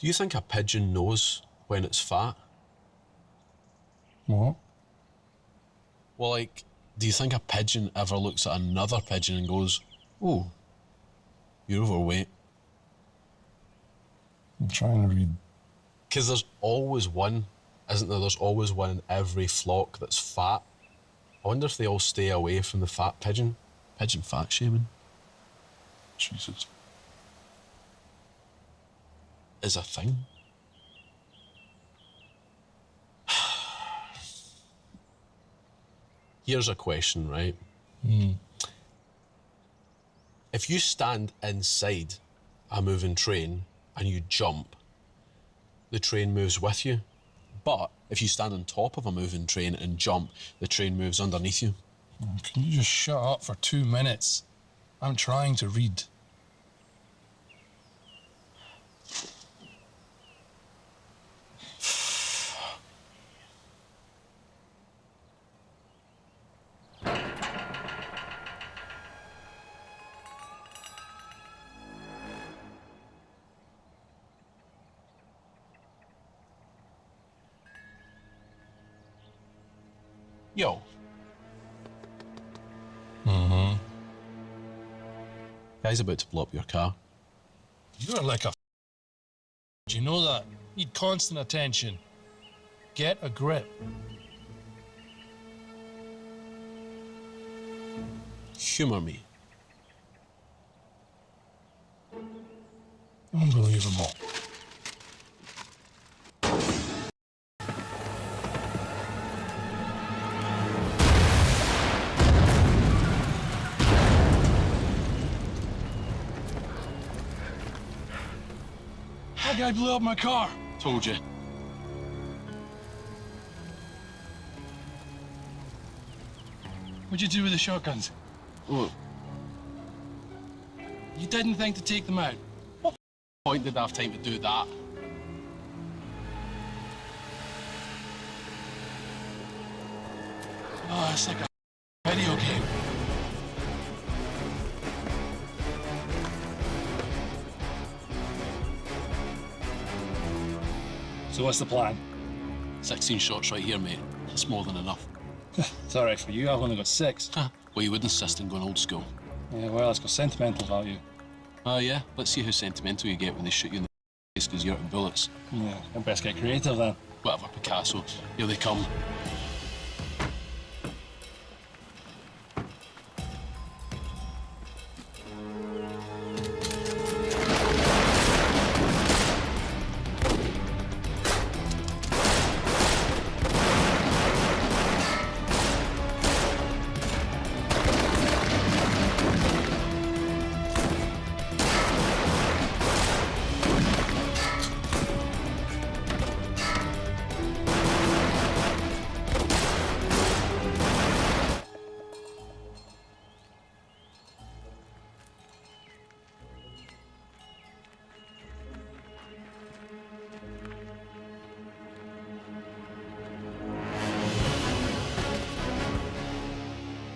Do you think a pigeon knows when it's fat? What? Well, like, do you think a pigeon ever looks at another pigeon and goes, "Oh, you're overweight"? I'm trying to read. Because there's always one, isn't there? There's always one in every flock that's fat. I wonder if they all stay away from the fat pigeon. Pigeon fat shaming Jesus. is a thing. Here's a question, right? If you stand inside a moving train and you jump, the train moves with you. But if you stand on top of a moving train and jump, the train moves underneath you. Can you just shut up for 2 minutes? I'm trying to read. Yo. Guy's about to blow up your car. You're like a Do you know that? Need constant attention. Get a grip. Humour me. Unbelievable. That guy blew up my car. Told you. What'd you do with the shotguns? Look, You didn't think to take them out. what point did I have time to do that? Oh, it's like a video game. So what's the plan? 16 shots right here, mate. That's more than enough. It's all right for you. I've only got 6. Huh. Well, you would insist on going old school. Yeah, well, it's got sentimental value. Oh, yeah? Let's see how sentimental you get when they shoot you in the face because you're out of bullets. Yeah, I best get creative then. Whatever, Picasso. Here they come.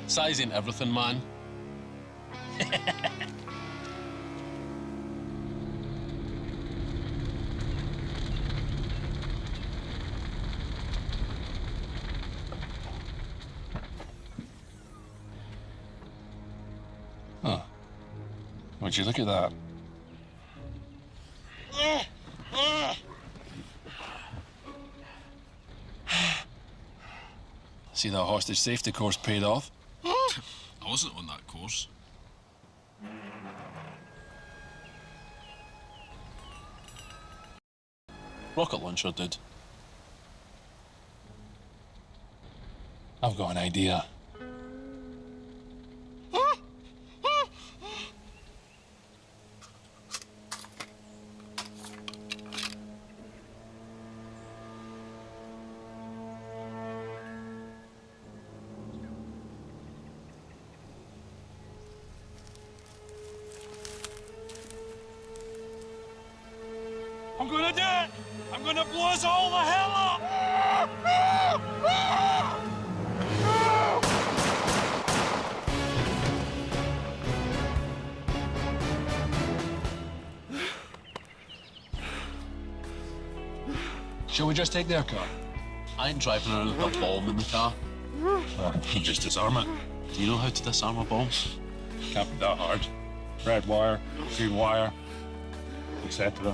Size ain't everything, man. Huh. Would you look at that? See that hostage safety course paid off? I wasn't on that course. Rocket launcher did. I've got an idea. I'm gonna do it! I'm gonna blow us all the hell up! Shall we just take their car? I ain't driving around with a bomb in the car. You just disarm it. Do you know how to disarm a bomb? Can't be that hard. Red wire, green wire, etc.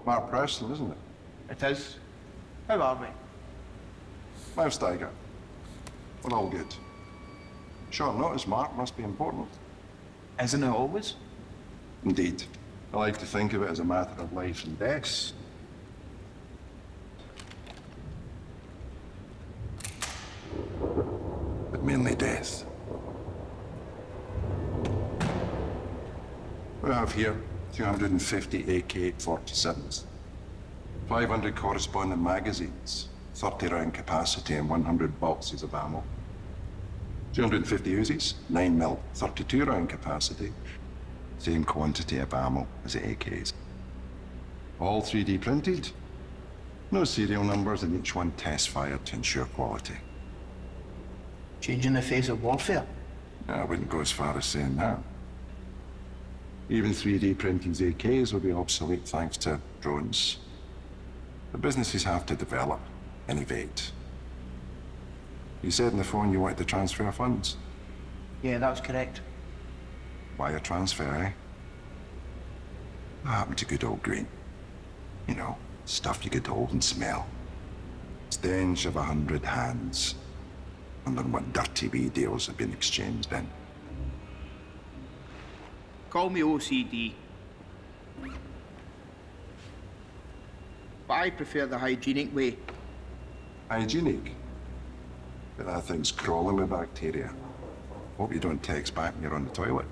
MacPherson, isn't it? It is. How are we? MacDougall. We're all good. Short notice, Mark, must be important. Isn't it always? Indeed. I like to think of it as a matter of life and death. But mainly death. We have here 250 AK-47s, 500 corresponding magazines, 30 round capacity and 100 boxes of ammo. 250 Uzis, 9mm, 32 round capacity, same quantity of ammo as the AKs. All 3D printed, no serial numbers, and each one test fired to ensure quality. Changing the face of warfare? I wouldn't go as far as saying that. Even 3D printing's AKs will be obsolete thanks to drones. The businesses have to develop, innovate. You said on the phone you wanted to transfer funds. Yeah, that was correct. Wire transfer, eh? What happened to good old Graeme? You know, stuff you could hold and smell. Stench of 100 hands. Wondering what dirty wee deals have been exchanged in. Call me OCD. But I prefer the hygienic way. Hygienic? But that thing's crawling with bacteria. Hope you don't text back when you're on the toilet.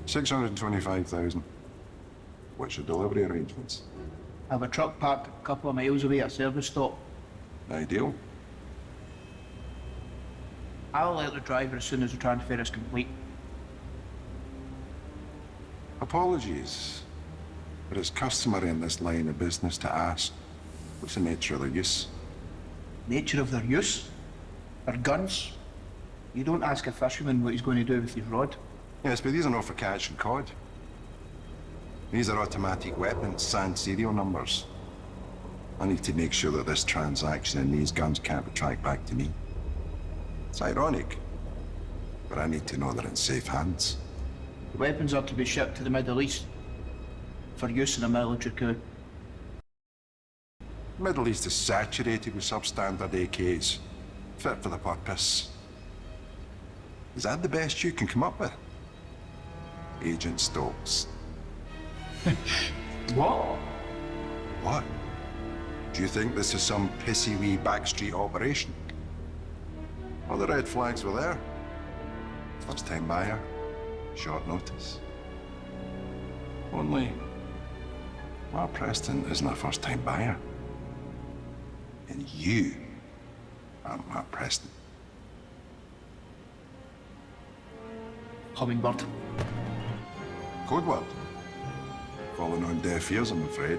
625,000. What's your delivery arrangements? I have a truck parked a couple of miles away at a service stop. Ideal. I'll let the driver as soon as the transfer is complete. Apologies, but it's customary in this line of business to ask, what's the nature of their use? Nature of their use? Their guns? You don't ask a fisherman what he's going to do with his rod. Yes, but these are not for catching cod. These are automatic weapons, sans serial numbers. I need to make sure that this transaction and these guns can't be tracked back to me. It's ironic, but I need to know they're in safe hands. The weapons are to be shipped to the Middle East for use in a military coup. The Middle East is saturated with substandard AKs, fit for the purpose. Is that the best you can come up with? Agent Stokes. What? What? Do you think this is some pissy wee backstreet operation? All the red flags were there. First time buyer, short notice. Only, MacPherson isn't a first time buyer. And you are MacPherson. Hummingbird. Code word. Falling on deaf ears, I'm afraid.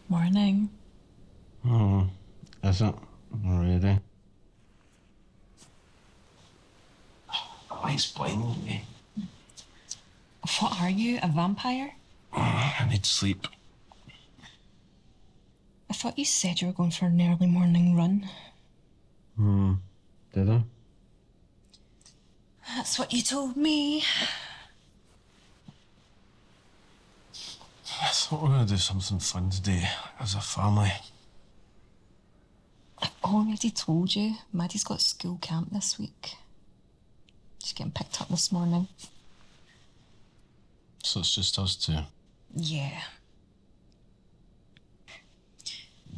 Morning. Oh, is it? Already? Why's blinding me? What are you, a vampire? I need sleep. I thought you said you were going for an early morning run. Did I? That's what you told me. I thought we were going to do something fun today as a family. I've already told you, Maddie's got school camp this week. She's getting picked up this morning. So it's just us two. Yeah.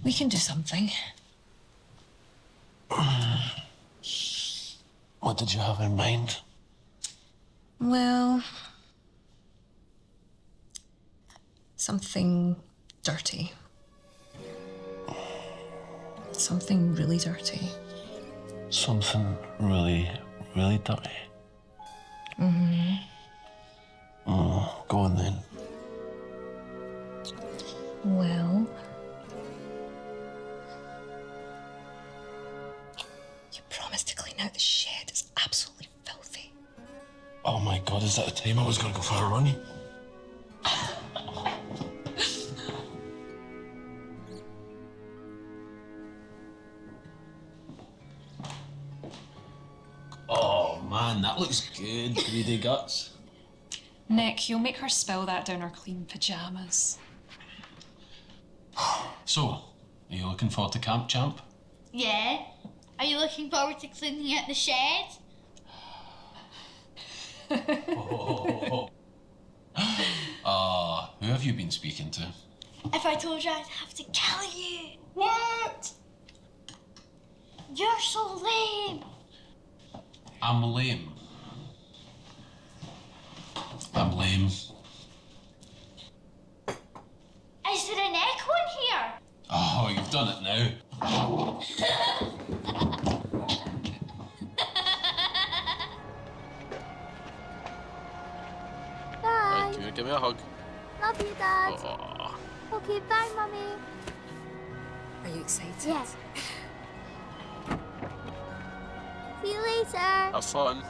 We can do something. What did you have in mind? Well, something dirty. Something really dirty. Something really, really dirty. Mm-hmm. Oh, go on then. Well, you promised to clean out the shed. It's absolutely filthy. Oh my God, is that the time I was going to go for a run? Oh man, that looks good. Greedy guts. Nick, you'll make her spill that down her clean pyjamas. So, are you looking forward to camp, champ? Yeah. Are you looking forward to cleaning out the shed? Who have you been speaking to? If I told you, I'd have to kill you. What? You're so lame. I'm lame. I'm lame. Is there an echo in here? Oh, you've done it now. Bye. Come here, give me a hug. Love you, Dad. Oh. Okay, bye, Mummy. Are you excited? Yeah. See you later. Have fun.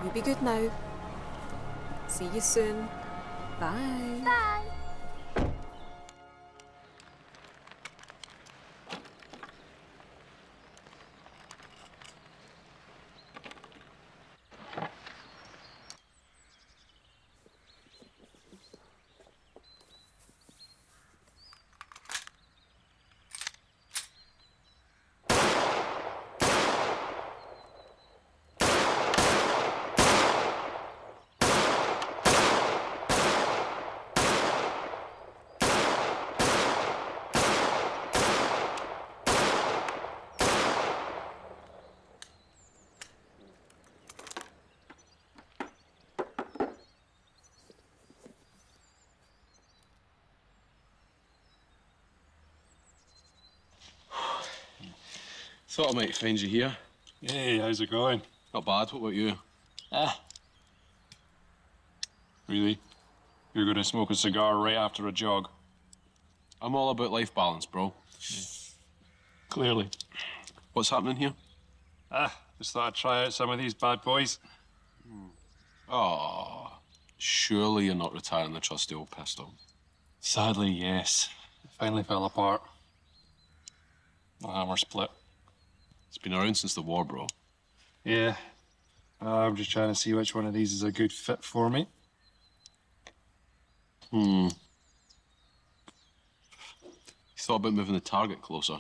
You be good now. See you soon. Bye. Bye. Thought I might find you here. Hey, how's it going? Not bad. What about you? Really? You're gonna smoke a cigar right after a jog? I'm all about life balance, bro. Clearly. What's happening here? Just thought I'd try out some of these bad boys. Oh, surely you're not retiring the trusty old pistol. Sadly, yes. It finally fell apart. The hammer split. It's been around since the war, bro. Yeah. I'm just trying to see which one of these is a good fit for me. You thought about moving the target closer?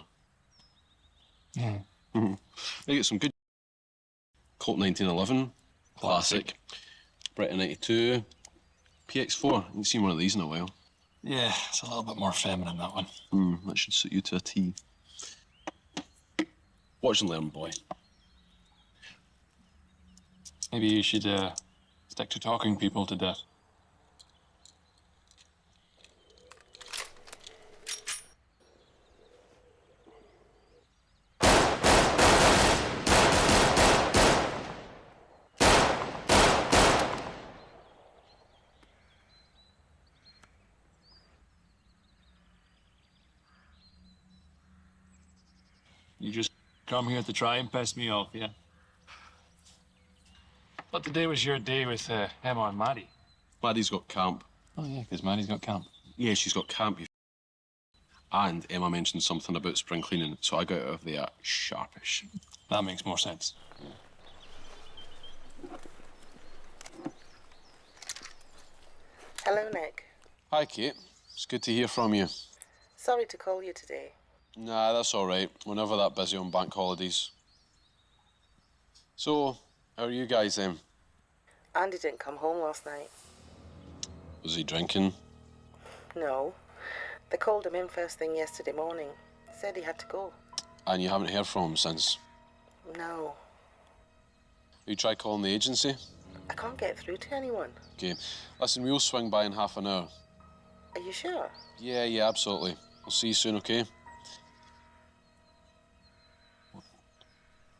They get some good Colt 1911, classic, Bretta 92, PX4. You've seen one of these in a while. Yeah, it's a little bit more feminine, that one. That should suit you to a T. Watch and learn, boy. Maybe you should stick to talking people to death. You just come here to try and piss me off, yeah? But today was your day with Emma and Maddie. Maddie's got camp. Oh, yeah, because Maddie's got camp. Yeah, she's got camp. And Emma mentioned something about spring cleaning, so I got out of there sharpish. That makes more sense. Hello, Nick. Hi, Kate. It's good to hear from you. Sorry to call you today. Nah, that's all right. We're never that busy on bank holidays. So, how are you guys then? Andy didn't come home last night. Was he drinking? No. They called him in first thing yesterday morning. Said he had to go. And you haven't heard from him since? No. You tried calling the agency? I can't get through to anyone. Okay. Listen, we'll swing by in half an hour. Are you sure? Yeah, absolutely. I'll see you soon, okay?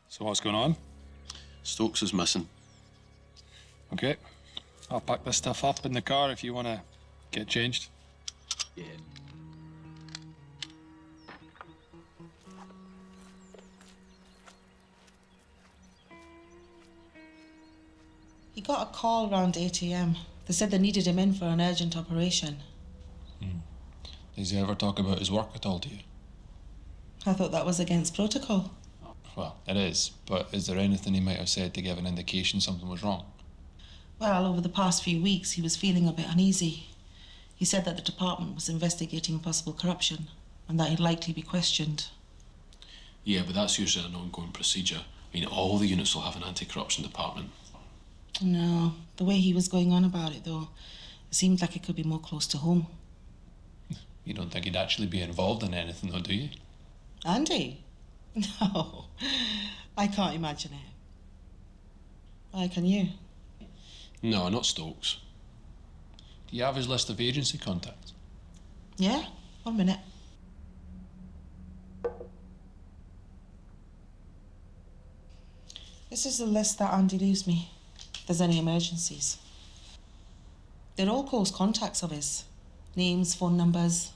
So what's going on? Stokes is missing. Okay. I'll pack this stuff up in the car if you want to get changed. Yeah. He got a call around 8 a.m. They said they needed him in for an urgent operation. Does he ever talk about his work at all to you? I thought that was against protocol. Well, it is, but is there anything he might have said to give an indication something was wrong? Well, over the past few weeks, he was feeling a bit uneasy. He said that the department was investigating possible corruption and that he'd likely be questioned. Yeah, but that's usually an ongoing procedure. I mean, all the units will have an anti-corruption department. No, the way he was going on about it, though, it seemed like it could be more close to home. You don't think he'd actually be involved in anything, though, do you? Andy? No, I can't imagine it. Why can you? No, not Stokes. Do you have his list of agency contacts? Yeah, 1 minute. This is the list that Andy leaves me. If there's any emergencies. They're all close contacts of his. Names, phone numbers.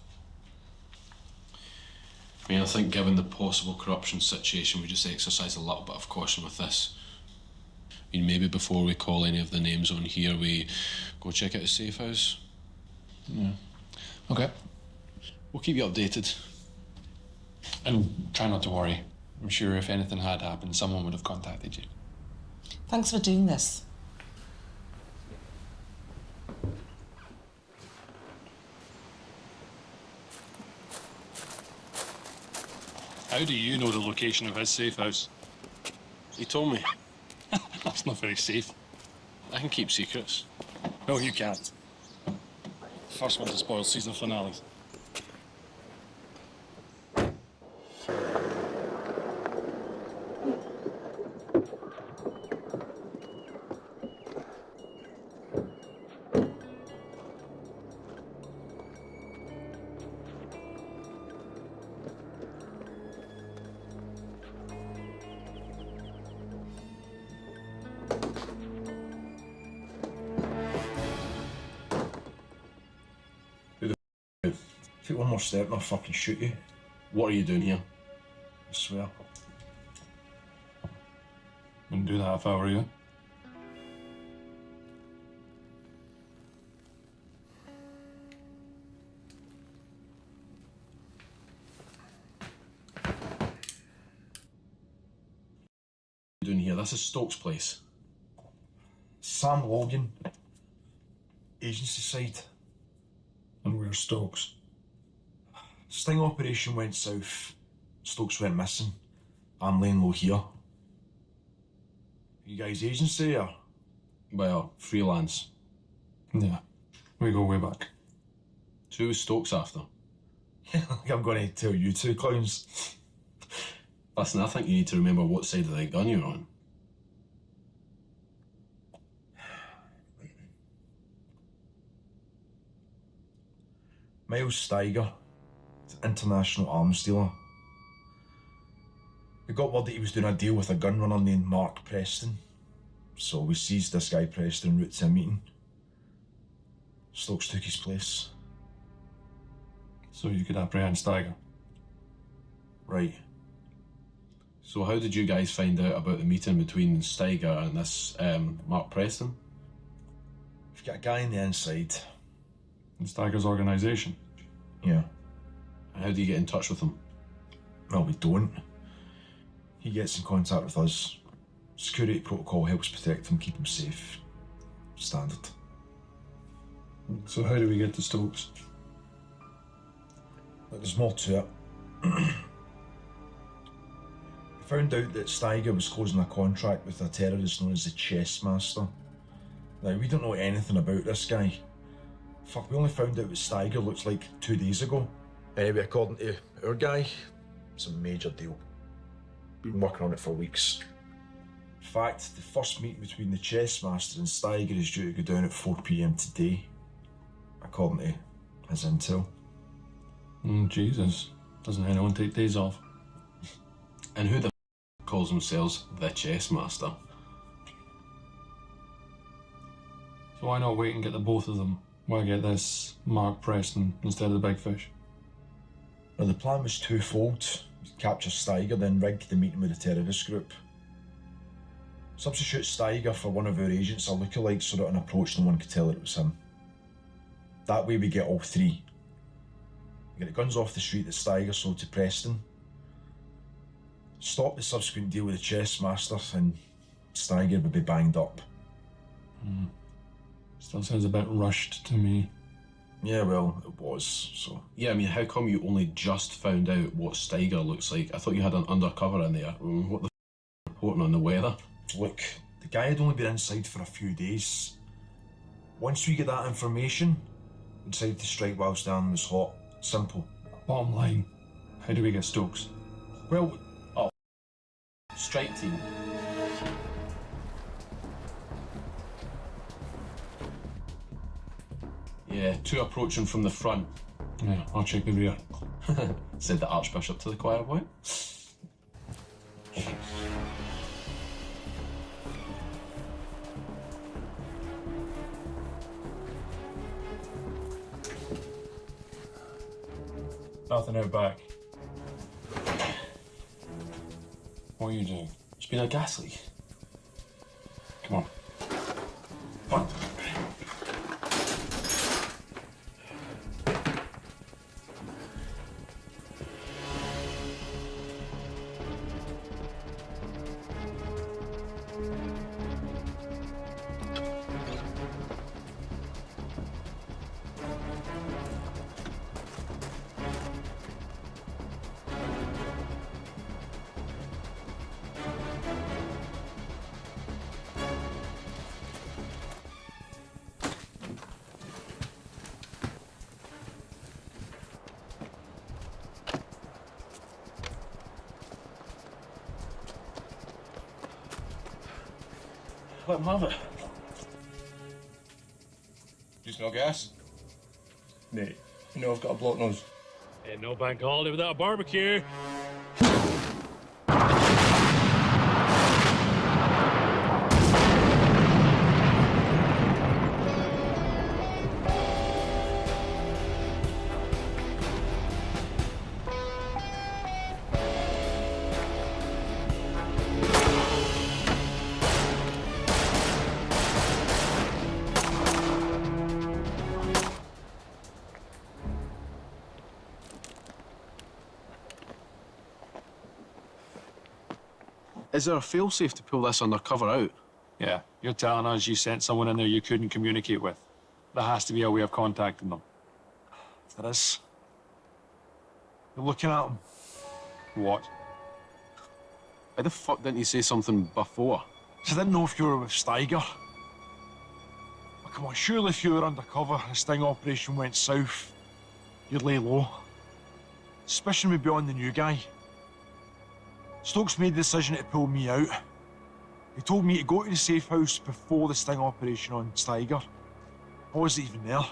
I mean, I think given the possible corruption situation, we just exercise a little bit of caution with this. I mean, maybe before we call any of the names on here, we go check out his safe house. Yeah. Okay. We'll keep you updated. And try not to worry. I'm sure if anything had happened, someone would have contacted you. Thanks for doing this. How do you know the location of his safe house? He told me. That's not very safe. I can keep secrets. No, you can't. First one to spoil season finales. Take one more step and I'll fucking shoot you. What are you doing here? I swear. Wouldn't do that if I were you. What are you doing here? This is Stokes' place. Sam Logan. Agency side. And where's Stokes? Sting operation went south. Stokes went missing. I'm laying low here. You guys agency or? Well, freelance. Yeah. We go way back. Who was Stokes after? I'm going to tell you two clowns. Listen, I think you need to remember what side of the gun you're on. Miles Steiger, international arms dealer. We got word that he was doing a deal with a gun runner named Mark Preston. So we seized this guy Preston en route to a meeting. Stokes took his place. So you could apprehend Steiger? Right. So how did you guys find out about the meeting between Steiger and this MacPherson? We've got a guy on the inside. In Steiger's organisation? Yeah. And how do you get in touch with him? Well, we don't. He gets in contact with us. Security protocol helps protect him, keep him safe. Standard. So how do we get to Stokes? But there's more to it. We found out that Steiger was closing a contract with a terrorist known as the Chess Master. Now, we don't know anything about this guy. Fuck, we only found out what Steiger looks like 2 days ago. Anyway, according to our guy, it's a major deal. Been working on it for weeks. In fact, the first meeting between the Chess Master and Steiger is due to go down at 4 PM today, according to his intel. Jesus. Doesn't anyone take days off? And who the calls themselves the Chess Master? So why not wait and get the both of them? Why get this MacPherson instead of the big fish? Well, the plan was twofold. Capture Steiger, then rig the meeting with the terrorist group. Substitute Steiger for one of our agents, a lookalike, so that an approach no one could tell that it was him. That way we get all three. We get the guns off the street that Steiger sold to Preston. Stop the subsequent deal with the Chess Master, and Steiger would be banged up. Still sounds a bit rushed to me. Yeah, well, it was, so... Yeah, I mean, how come you only just found out what Steiger looks like? I thought you had an undercover in there. What the reporting on the weather? Look, the guy had only been inside for a few days. Once we get that information, we decided to strike whilst the iron was hot. Simple. Bottom line, how do we get Stokes? Well... Strike team. Yeah, two approaching from the front. Yeah, I'll check the rear. Said the Archbishop to the choir boy. Nothing out back. What are you doing? It's been a gas leak. Come on. What? Let him have it. Do you smell gas? Mate, you know I've got a block nose. Ain't no bank holiday without a barbecue. Is there a failsafe to pull this undercover out? Yeah, you're telling us you sent someone in there you couldn't communicate with. There has to be a way of contacting them. There is. You're looking at him. What? Why the fuck didn't you say something before? So I didn't know if you were with Steiger. Well, come on, surely if you were undercover and a sting operation went south, you'd lay low. Suspicion would be on the new guy. Stokes made the decision to pull me out. He told me to go to the safe house before the sting operation on Steiger. I wasn't even there.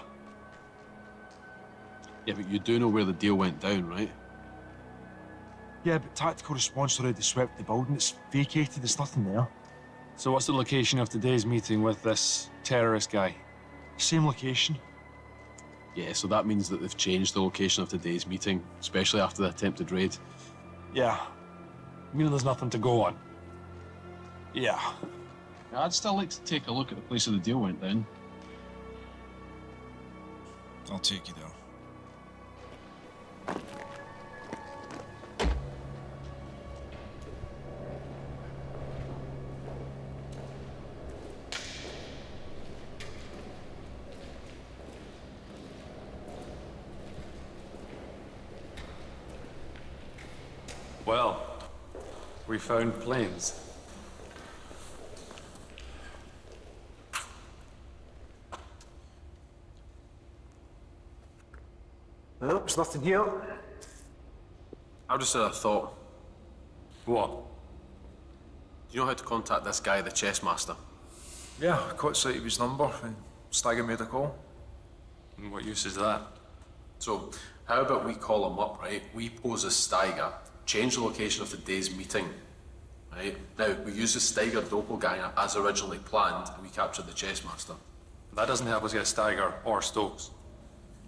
Yeah, but you do know where the deal went down, right? Yeah, but tactical response already swept the building. It's vacated, there's nothing there. So what's the location of today's meeting with this terrorist guy? Same location. Yeah, so that means that they've changed the location of today's meeting, especially after the attempted raid. Yeah. Meaning there's nothing to go on. Yeah. I'd still like to take a look at the place where the deal went down. I'll take you there. Well, we found planes. Well, there's nothing here. I just had a thought. What? Do you know how to contact this guy, the chess master? Yeah, I caught sight of his number and Stagger made a call. And what use is that? So, how about we call him up, right? We pose as Steiger, change the location of the day's meeting, right? Now, we use the Steiger doppelganger as originally planned, and we capture the chess master. That doesn't help us get Steiger or Stokes.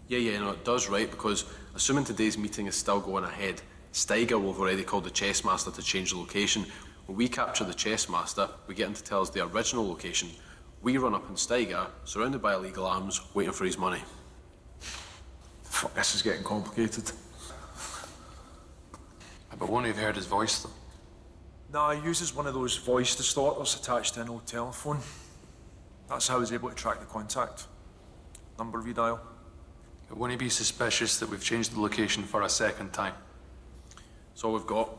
Yeah, no, it does, right? Because assuming today's meeting is still going ahead, Steiger will have already called the chess master to change the location. When we capture the chess master, we get him to tell us the original location. We run up on Steiger, surrounded by illegal arms, waiting for his money. Fuck, this is getting complicated. But won't have heard his voice, though. Nah, he uses one of those voice distorters attached to an old telephone. That's how he's able to track the contact. Number redial. But won't he be suspicious that we've changed the location for a second time? That's all we've got.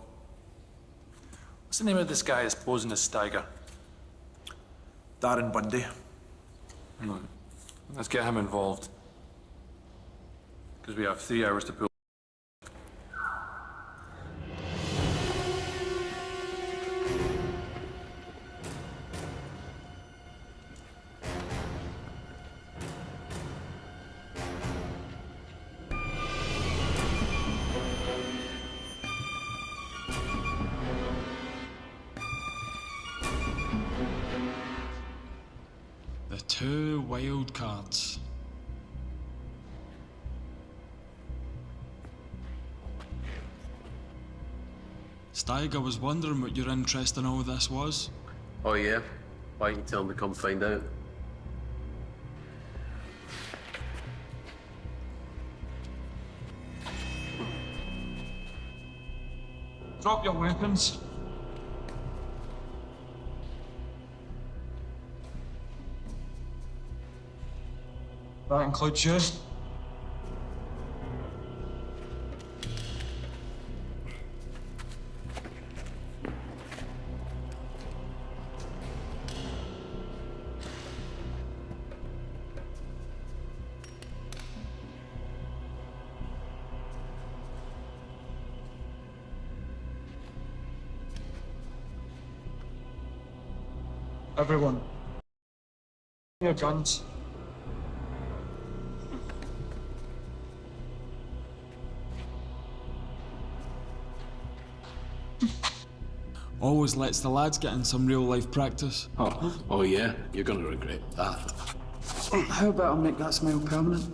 What's the name of this guy that's posing as Steiger? Darren Bundy. No. Let's get him involved. Because we have 3 hours to pull. The 2 wild cards. Steiger was wondering what your interest in all this was. Oh yeah? Why don't you tell him to come find out? Drop your weapons. That includes you. Everyone, your guns. Always lets the lads get in some real life practice. Oh yeah? You're gonna regret that. How about I make that smile permanent?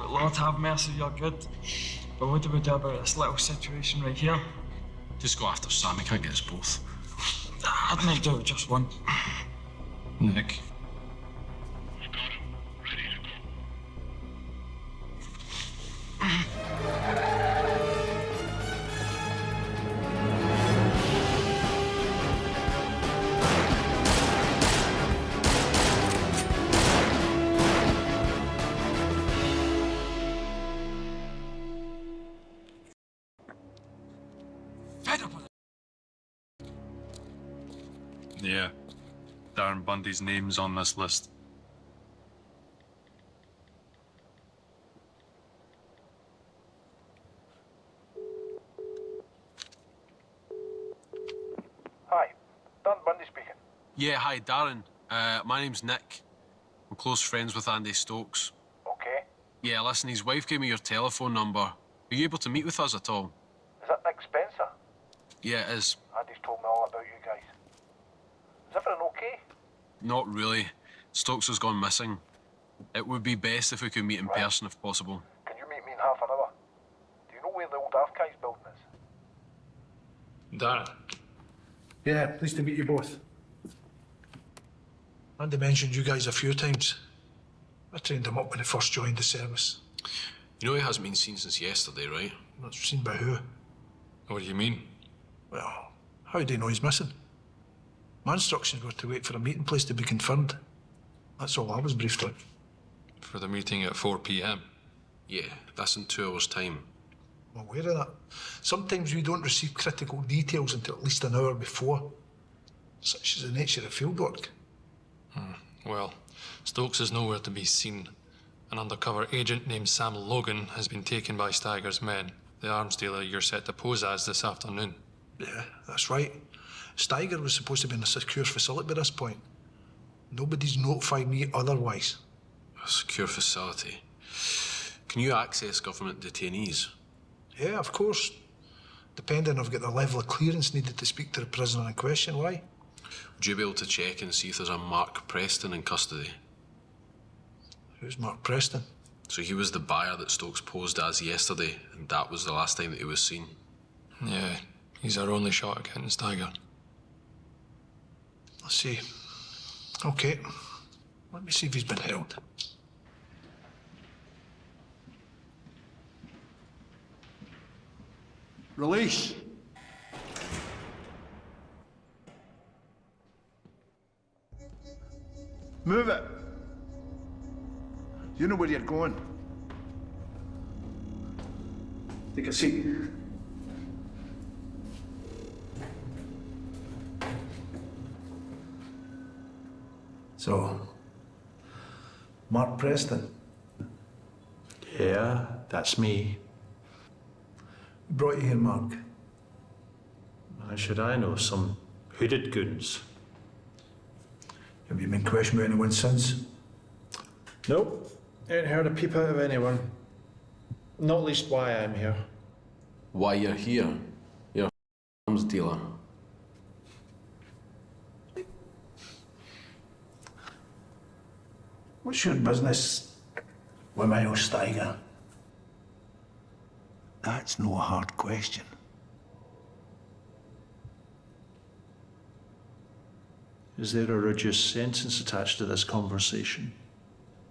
Lord have mercy, you're good. But what do we do about this little situation right here? Just go after Sam, he can't get us both. I'd make do with just one. Nick. Yeah. Darren Bundy's name's on this list. Hi, Darren Bundy speaking. Yeah, hi, Darren. My name's Nick. I'm close friends with Andy Stokes. Okay. Yeah, listen, his wife gave me your telephone number. Are you able to meet with us at all? Is that Nick Spencer? Yeah, it is. Andy's told me all about you guys. Is everything okay? Not really. Stokes has gone missing. It would be best if we could meet in person if possible. Can you meet me in half an hour? Do you know where the old archives building is? Darren. Yeah, pleased to meet you both. Andy mentioned you guys a few times. I trained him up when he first joined the service. You know he hasn't been seen since yesterday, right? Not seen by who? What do you mean? Well, how do you know he's missing? My instructions were to wait for a meeting place to be confirmed. That's all I was briefed on. For the meeting at 4 p.m? Yeah, that's in 2 hours' time. I'm aware of that. Sometimes we don't receive critical details until at least an hour before. Such is the nature of fieldwork. Well, Stokes is nowhere to be seen. An undercover agent named Sam Logan has been taken by Steiger's men, the arms dealer you're set to pose as this afternoon. Yeah, that's right. Steiger was supposed to be in a secure facility by this point. Nobody's notified me otherwise. A secure facility? Can you access government detainees? Yeah, of course. Depending on if I've got the level of clearance needed to speak to the prisoner in question. Why? Would you be able to check and see if there's a Mark Preston in custody? Who's Mark Preston? So he was the buyer that Stokes posed as yesterday, and that was the last time that he was seen. Yeah, he's our only shot at getting Steiger. Let's see. Okay. Let me see if he's been held. Release. Move it. You know where you're going. Take a seat. So, Mark Preston. Yeah, that's me. Who brought you here, Mark? How should I know? Some hooded goons. Have you been questioned by anyone since? Nope. Ain't heard a peep out of anyone. Not least why I'm here. Why you're here? You're a arms dealer. What's your business with Miles Steiger? That's no hard question. Is there a reduced sentence attached to this conversation?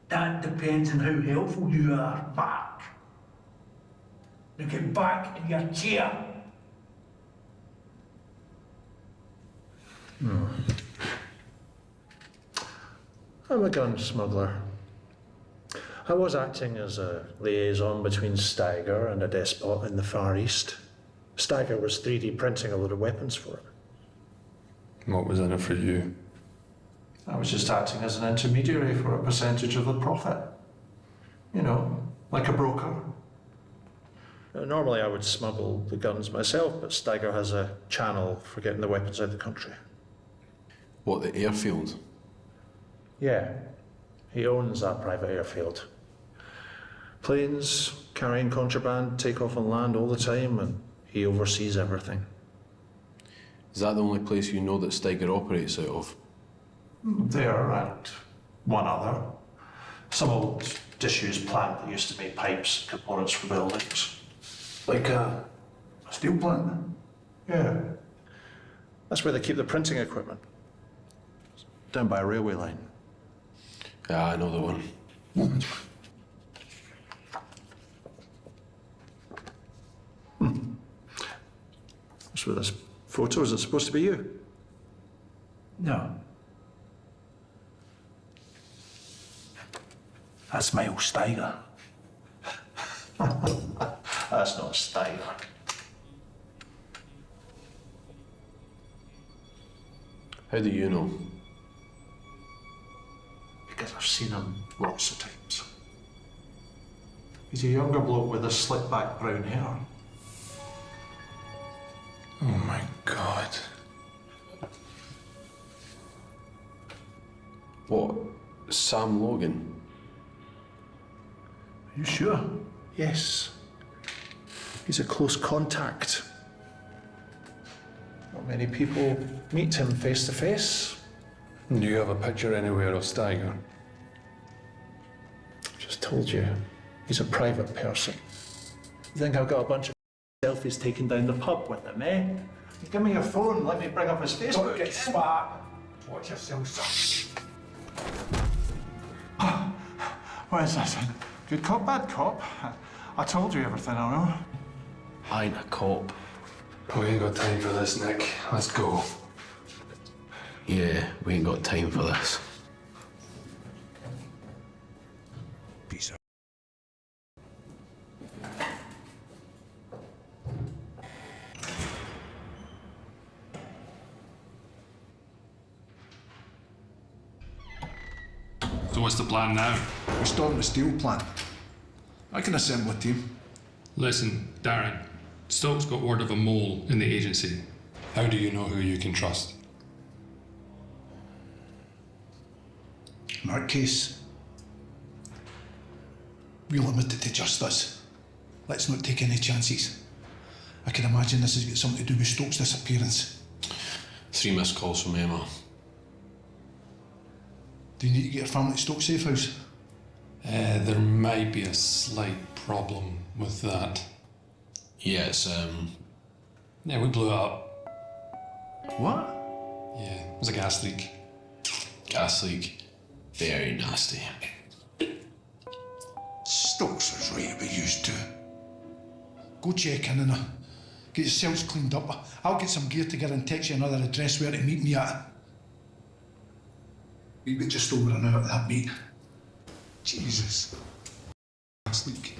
That depends on how helpful you are, Mark. Now get back in your chair. I'm a gun smuggler. I was acting as a liaison between Steiger and a despot in the Far East. Steiger was 3D printing a load of weapons for him. What was in it for you? I was just acting as an intermediary for a percentage of the profit. You know, like a broker. Normally I would smuggle the guns myself, but Steiger has a channel for getting the weapons out of the country. What, the airfield? Yeah, he owns that private airfield. Planes carrying contraband take off and land all the time, and he oversees everything. Is that the only place you know that Steiger operates out of? There and one other. Some old disused plant that used to make pipes and components for buildings. Like a steel plant? Yeah. That's where they keep the printing equipment. Down by a railway line. Yeah, I know the one. What's with this photo? Is it supposed to be you? No. That's Miles Steiger. That's not Steiger. How do you know? Because I've seen him lots of times. He's a younger bloke with a slick back brown hair. Oh my God. What? Sam Logan? Are you sure? Yes. He's a close contact. Not many people meet him face to face. Do you have a picture anywhere of Steiger? Just told you, he's a private person. You think I've got a bunch of selfies taken down the pub with him, eh? Give me your phone, let me bring up his Facebook. Don't get smart. Watch yourself, son. What is this? Good cop, bad cop? I told you everything I know. I ain't a cop. We ain't got time for this, Nick. Let's go. Yeah, we ain't got time for this. Piece of... So what's the plan now? We storm the steel plant. I can assemble a team. Listen, Darren. Stokes got word of a mole in the agency. How do you know who you can trust? In our case, we're limited to just us. Let's not take any chances. I can imagine this has got something to do with Stokes' disappearance. 3 missed calls from Emma. Do you need to get your family to Stokes' safe house? There might be a slight problem with that. Yeah, it's, Yeah, we blew up. What? Yeah, it was a gas leak. Gas leak. Very nasty. Stokes was right to be used to. Go check in and get yourselves cleaned up. I'll get some gear together and text you another address where to meet me at. We'll be just over an hour at that meet. Jesus. Gas leak.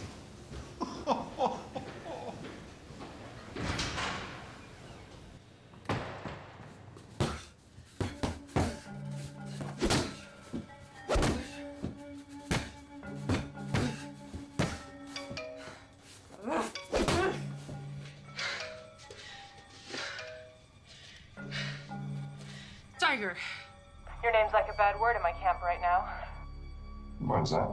Steiger. Your name's like a bad word in my camp right now. Why's that?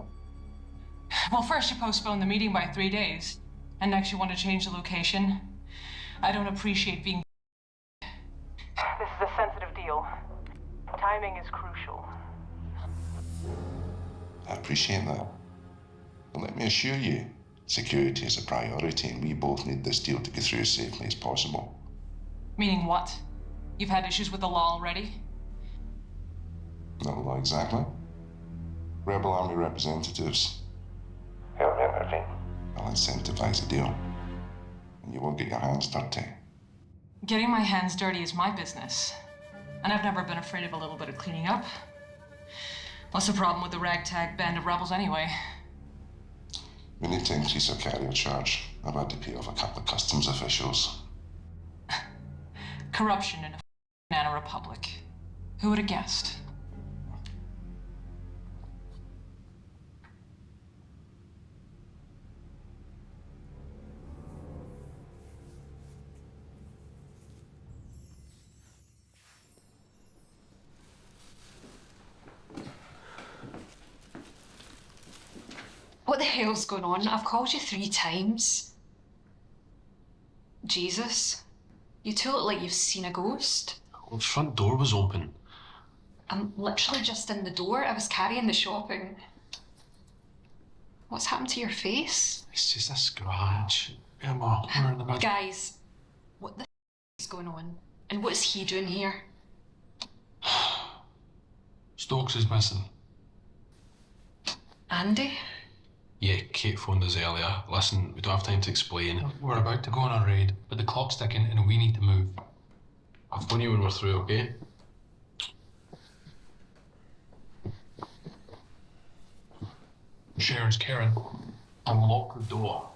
Well, first you postponed the meeting by 3 days, and next you want to change the location. I don't appreciate being... This is a sensitive deal. Timing is crucial. I appreciate that. But let me assure you, security is a priority and we both need this deal to go through as safely as possible. Meaning what? You've had issues with the law already? Not the law exactly. Rebel Army representatives. Help me intervene. I'll incentivize the deal. And you won't get your hands dirty. Getting my hands dirty is my business. And I've never been afraid of a little bit of cleaning up. What's the problem with the ragtag band of rebels anyway? We need to increase our carrier charge. I've had to pay off a couple of customs officials. Corruption in a banana republic. Who would have guessed? What the hell's going on? I've called you 3 times. Jesus. You two look like you've seen a ghost. Well, the front door was open. I'm literally just in the door. I was carrying the shopping. What's happened to your face? It's just a scratch. Emma, we're in the middle. Guys, what the is going on? And what is he doing here? Stokes is missing. Andy? Yeah, Kate phoned us earlier. Listen, we don't have time to explain. We're about to go on a raid, but the clock's ticking and we need to move. I'll phone you when we're through, okay? Sharon's Karen. Unlock the door.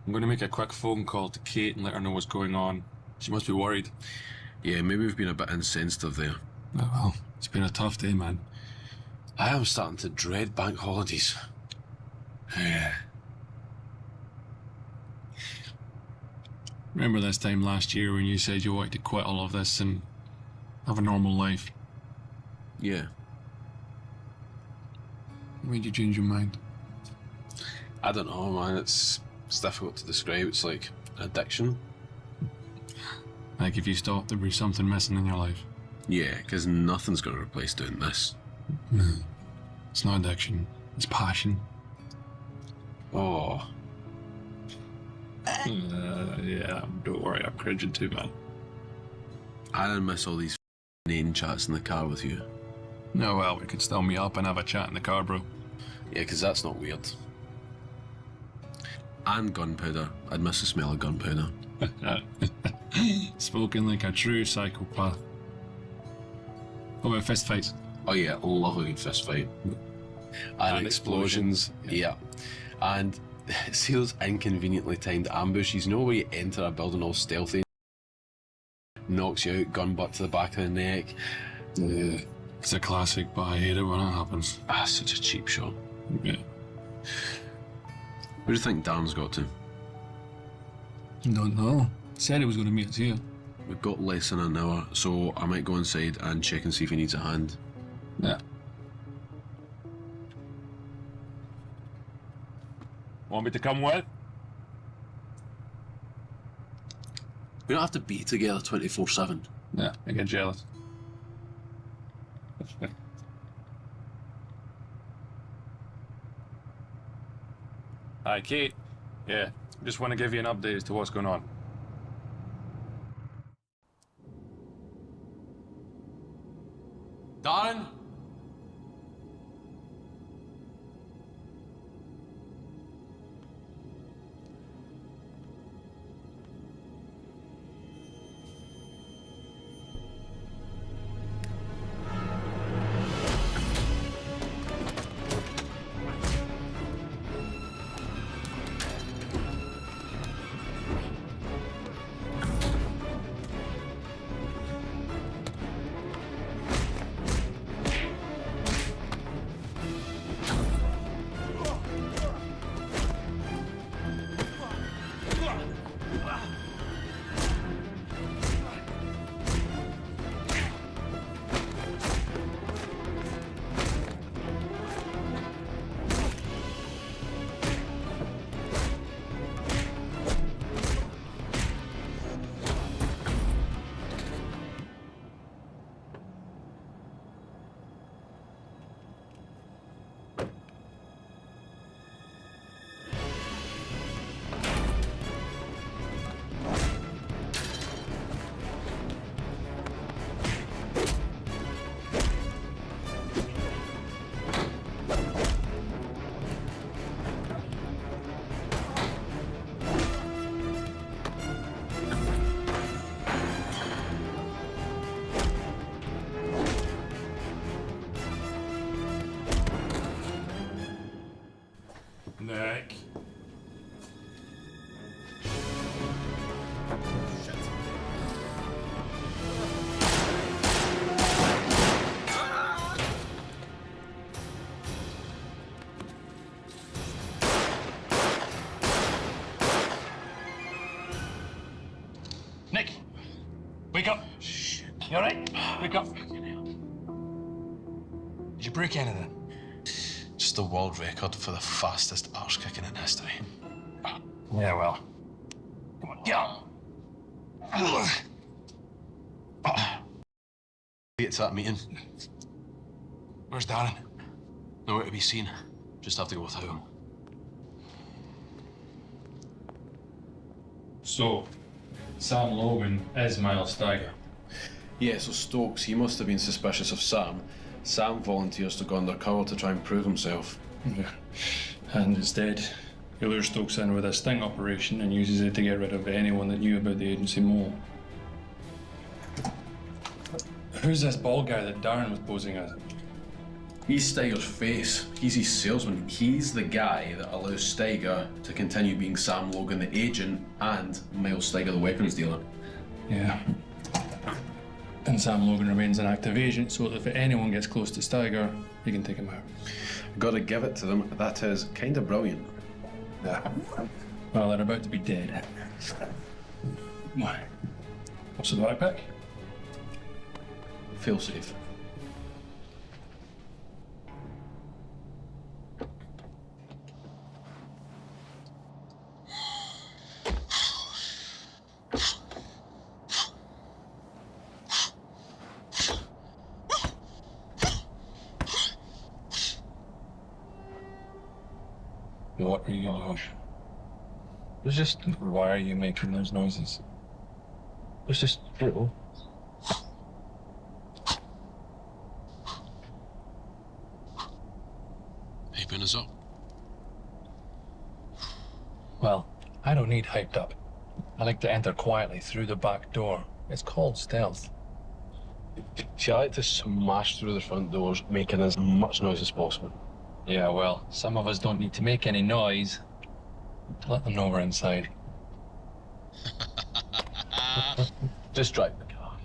I'm going to make a quick phone call to Kate and let her know what's going on. She must be worried. Yeah, maybe we've been a bit insensitive there. Oh, well, it's been a tough day, man. I am starting to dread bank holidays. Yeah. Remember this time last year when you said you wanted to quit all of this and have a normal life? Yeah. Why'd you change your mind? I don't know, man. It's difficult to describe. It's like addiction. Like if you stopped, there'd be something missing in your life. Yeah, because nothing's going to replace doing this. No. It's not addiction. It's passion. Oh. Yeah, don't worry, I'm cringing too, man. I didn't miss all these name chats in the car with you. No, well, we could still meet up and have a chat in the car, bro. Yeah, because that's not weird. And gunpowder. I'd miss the smell of gunpowder. Spoken like a true psychopath. What about fist fights? Oh yeah, love a good fist fight. And explosions. Yeah. And see those inconveniently timed ambushes, you know where you enter a building all stealthy, knocks you out, gun butt to the back of the neck. Yeah. It's a classic, but I hate it when it happens. Ah, such a cheap shot. Yeah. Where do you think Dan's got to? Don't know. Said he was going to meet us here. We've got less than an hour, so I might go inside and check and see if he needs a hand. Yeah. Want me to come with? We don't have to be together 24/7. Yeah, I get jealous. Hi, Kate. Yeah, just want to give you an update as to what's going on. Darren? Nick. Nick, wake up. Shit. You all right? Wake up. Did you break anything? Just the world record for the fastest arse kicking in history. Yeah, well. Come on, get up. Get to that meeting. Where's Darren? Nowhere to be seen. Just have to go without him. So, Sam Logan is Miles Steiger. Yeah, so Stokes, he must have been suspicious of Sam. Sam volunteers to go undercover to try and prove himself. Yeah. And instead, he lures Stokes in with a sting operation and uses it to get rid of anyone that knew about the agency mole. Who's this bald guy that Darren was posing as? He's Steiger's face. He's his salesman. He's the guy that allows Steiger to continue being Sam Logan, the agent, and Miles Steiger, the weapons dealer. Yeah. And Sam Logan remains an active agent, so that if anyone gets close to Steiger, he can take him out. Gotta give it to them. That is kind of brilliant. Yeah. Well, they're about to be dead. Why? What's the backpack? Feel safe. What are you doing? It's just, why are you making those noises? It's just, Hyping us up. Well, I don't need hyped up. I like to enter quietly through the back door. It's called stealth. See, I like to smash through the front doors, making as much noise as possible. Yeah, well, some of us don't need to make any noise to let them know we're inside. Just drive the car.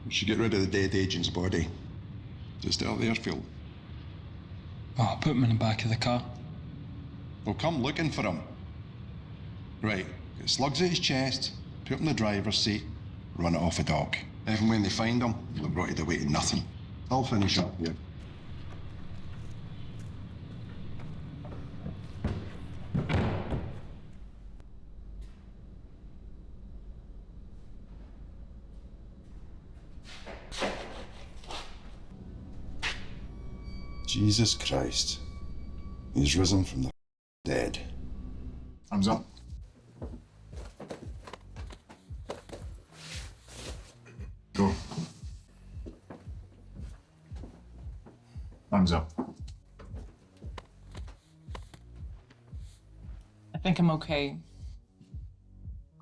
We should get rid of the dead agent's body. Just out of the airfield. Oh, put him in the back of the car. We'll come looking for him. Right, get slugs at his chest, put him in the driver's seat, run it off a dock. Even when they find him, they'll have brought it away to nothing. I'll finish up here. Jesus Christ. He's risen from the dead. Thumbs up. Go. Thumbs up. I think I'm okay.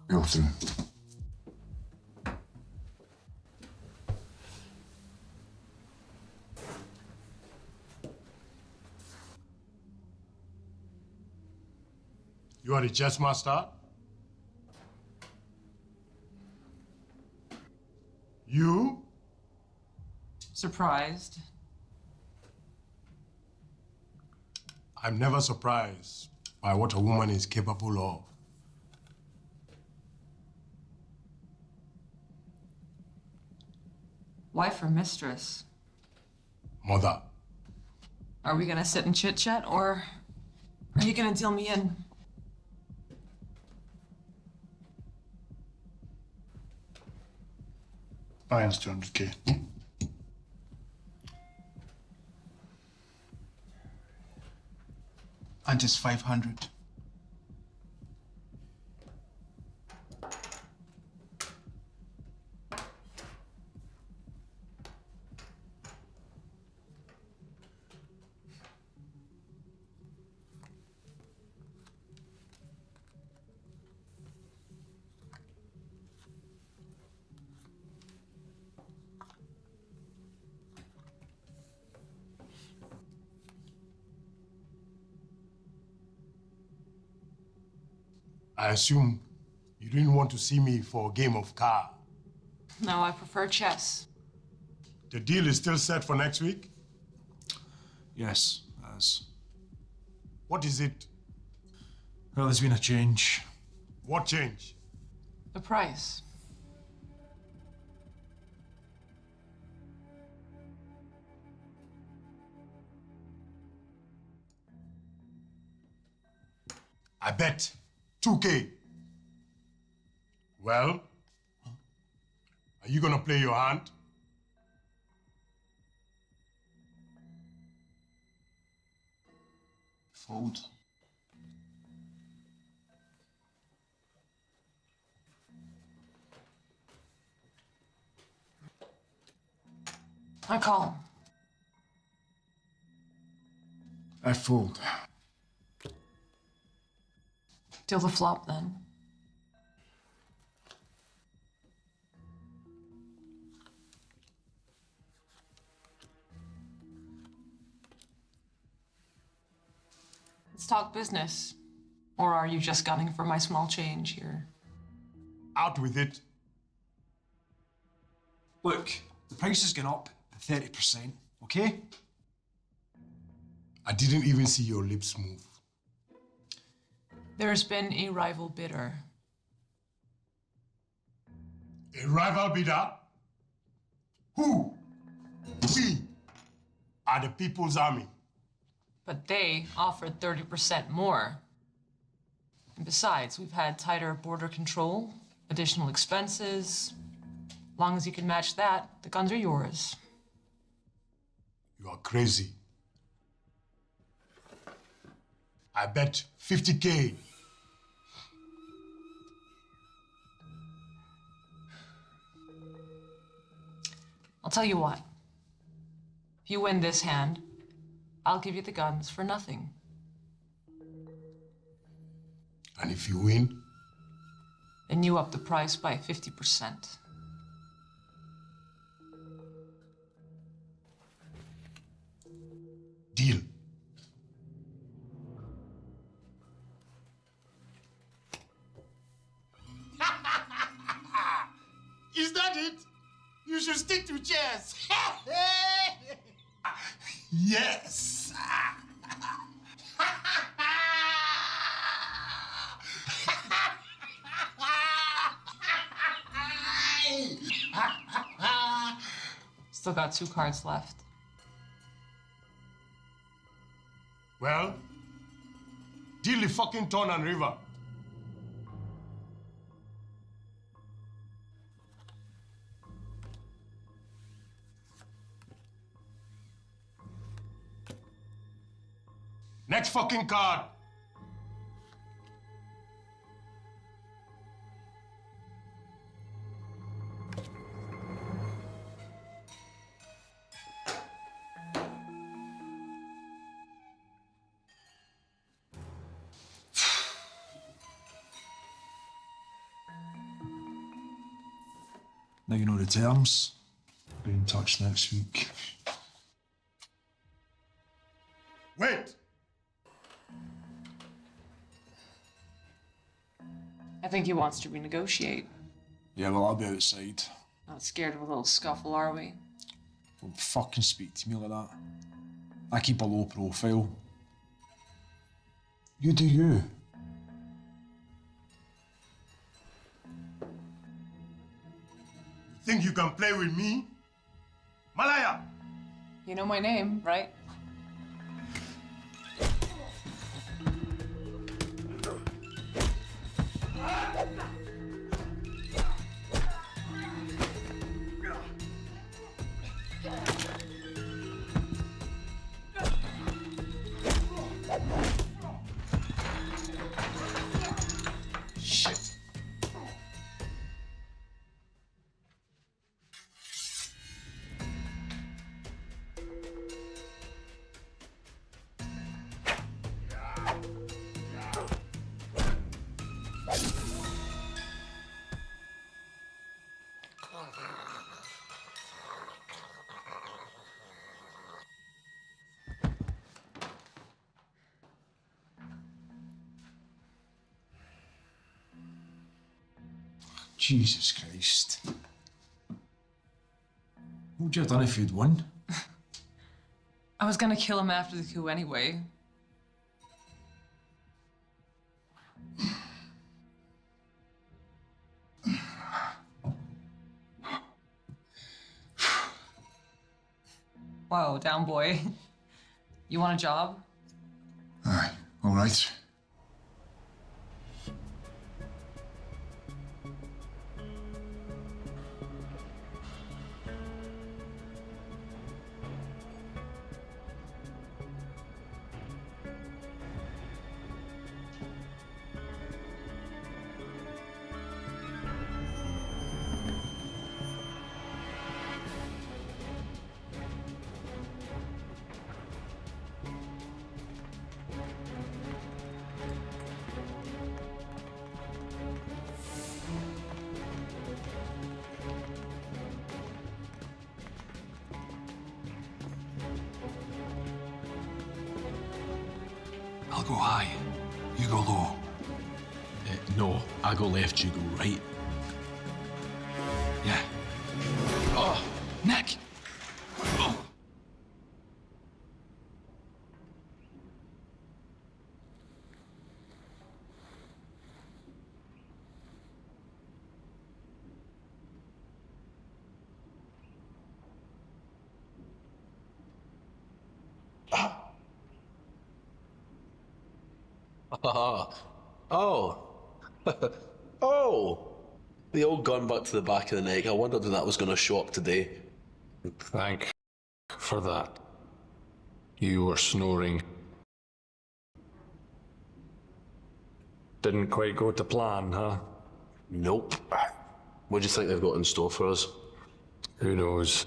Go through. You are the chess master? You? Surprised? I'm never surprised by what a woman is capable of. Wife or mistress? Mother. Are we gonna sit and chit-chat, or are you gonna deal me in? Iron's 200k. And it's 500. I assume you didn't want to see me for a game of cards. No, I prefer chess. The deal is still set for next week? Yes, as. What is it? Well, there's been a change. What change? The price. I bet 2K. Well, are you gonna play your hand? Fold. I call. I fold. Deal the flop then. Let's talk business. Or are you just gunning for my small change here? Out with it. Look, the price has gone up by 30%, okay? I didn't even see your lips move. There's been a rival bidder. A rival bidder? Who? We are the People's Army. But they offered 30% more. And besides, we've had tighter border control, additional expenses. As long as you can match that, the guns are yours. You are crazy. I bet 50K. I'll tell you what. If you win this hand, I'll give you the guns for nothing. And if you win? Then you up the price by 50%. Deal. Is that it? You should stick to chess. Yes. Still got 2 cards left. Well, deal the fucking Ton and River. Next fucking card. Now you know the terms. Be in touch next week. Wait! I think he wants to renegotiate. Yeah, well, I'll be outside. Not scared of a little scuffle, are we? Don't fucking speak to me like that. I keep a low profile. You do you. Think you can play with me? Malaya! You know my name, right? Shit. Jesus Christ. What would you have done if you'd won? I was gonna kill him after the coup anyway. Whoa, down boy. You want a job? Aye, all right. I'll go high. You go low. No, I go left, you go right. Yeah. Oh, Nick! Oh. Oh. Oh. The old gun butt to the back of the neck. I wondered if that was going to show up today. Thank for that. You were snoring. Didn't quite go to plan, huh? Nope. What do you think they've got in store for us? Who knows?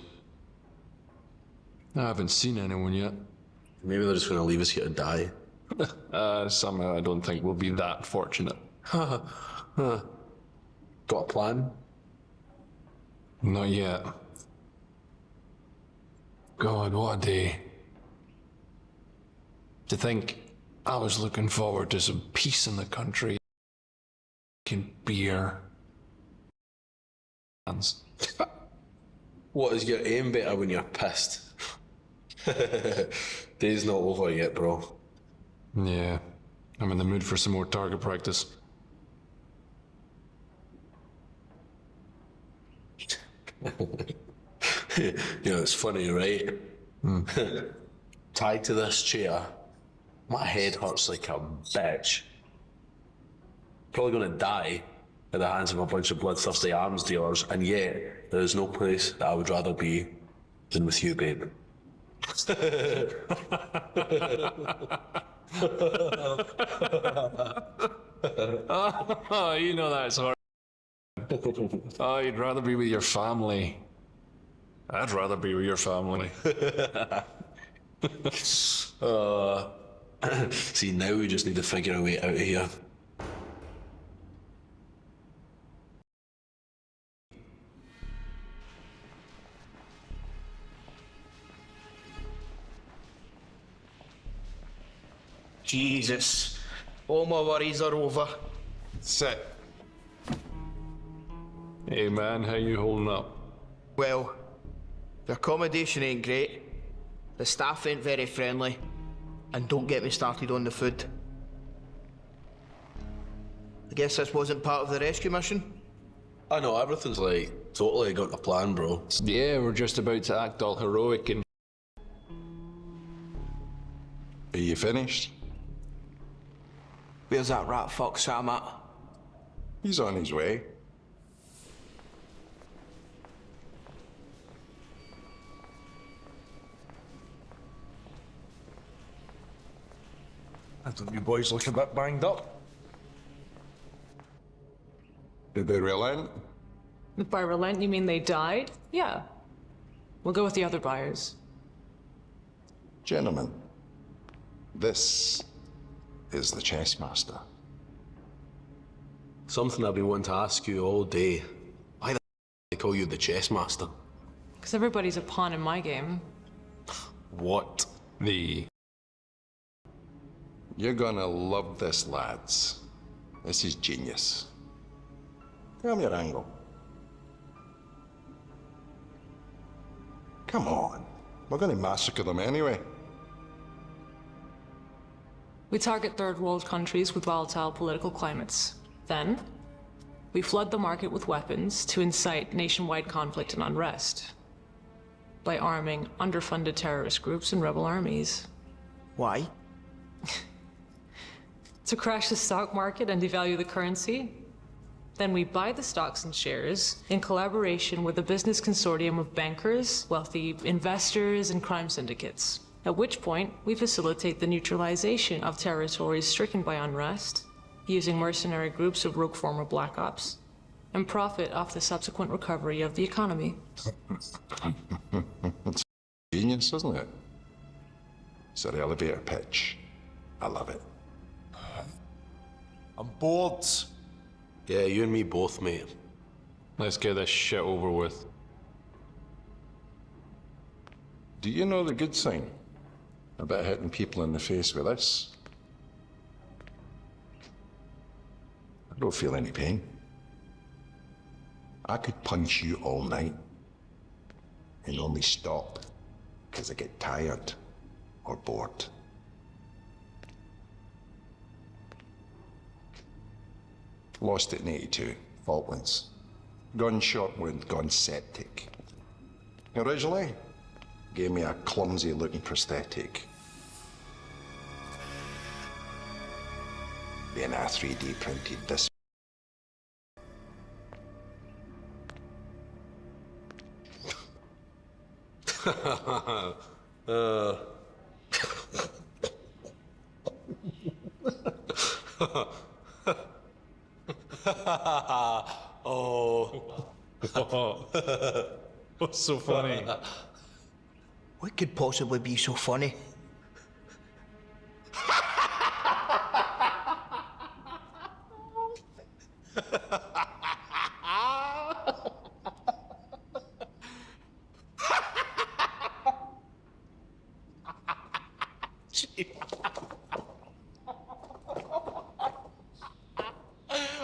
I haven't seen anyone yet. Maybe they're just going to leave us here to die. Somehow I don't think we'll be that fortunate. Got a plan? Not yet. God, what a day. To think I was looking forward to some peace in the country. Beer. What, is your aim better when you're pissed? Day's not over yet, bro. Yeah, I'm in the mood for some more target practice. You know, it's funny, right? Tied to this chair, my head hurts like a bitch. Probably gonna die at the hands of a bunch of bloodthirsty arms dealers, and yet there is no place that I would rather be than with you, babe. Oh, you know that's hard. Oh, you'd rather be with your family. I'd rather be with your family. See, now we just need to figure a way out of here. Jesus. All my worries are over. Sit. Hey man, how you holding up? Well, the accommodation ain't great, the staff ain't very friendly, and don't get me started on the food. I guess this wasn't part of the rescue mission? I know, everything's like totally got a plan, bro. Yeah, we're just about to act all heroic and... Are you finished? Where's that rat fuck Sam at? He's on his way. I thought you boys look a bit banged up. Did they relent? If by relent you mean they died? Yeah. We'll go with the other buyers. Gentlemen, this is the chess master. Something I've been wanting to ask you all day. Why the they call you the chess master? Because everybody's a pawn in my game. What? You're gonna love this, lads. This is genius. Tell me your angle. Come on. We're gonna massacre them anyway. We target third world countries with volatile political climates. Then, we flood the market with weapons to incite nationwide conflict and unrest by arming underfunded terrorist groups and rebel armies. Why? To crash the stock market and devalue the currency. Then we buy the stocks and shares in collaboration with a business consortium of bankers, wealthy investors, and crime syndicates. At which point, we facilitate the neutralization of territories stricken by unrest, using mercenary groups of rogue former black ops, and profit off the subsequent recovery of the economy. It's genius, isn't it? It's an elevator pitch. I love it. I'm bored. Yeah, you and me both, mate. Let's get this shit over with. Do you know the good sign about hitting people in the face with this? I don't feel any pain. I could punch you all night and only stop because I get tired or bored. Lost it in 82, Falklands. Gunshot wound gone septic. Originally, gave me a clumsy looking prosthetic. Then I 3D printed this. Oh. What's so funny? What could possibly be so funny?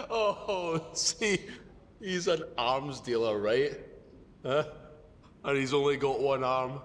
Oh, see, he's an arms dealer, right? Huh? And he's only got one arm.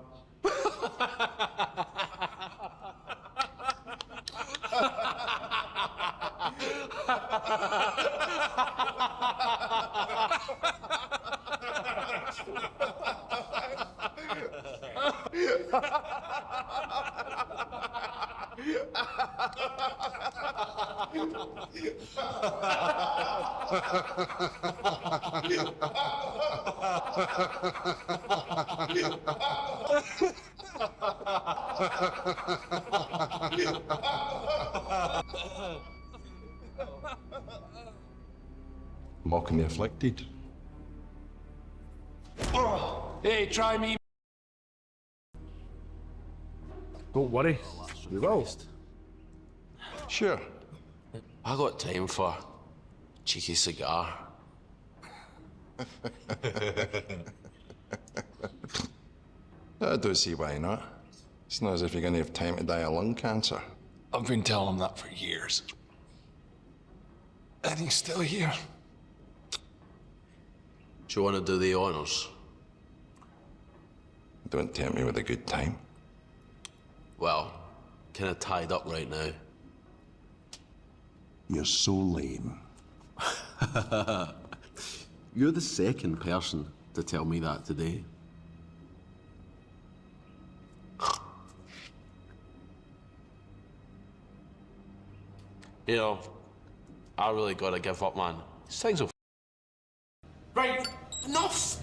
Mocking the afflicted. Hey, try me. Don't worry, we will. Sure. I got time for a cheeky cigar. I don't see why not. It's not as if you're going to have time to die of lung cancer. I've been telling him that for years. And he's still here. Do you want to do the honours? Don't tempt me with a good time. Well, kind of tied up right now. You're so lame. You're the second person to tell me that today. You know, I really gotta give up, man. These things will Right, enough!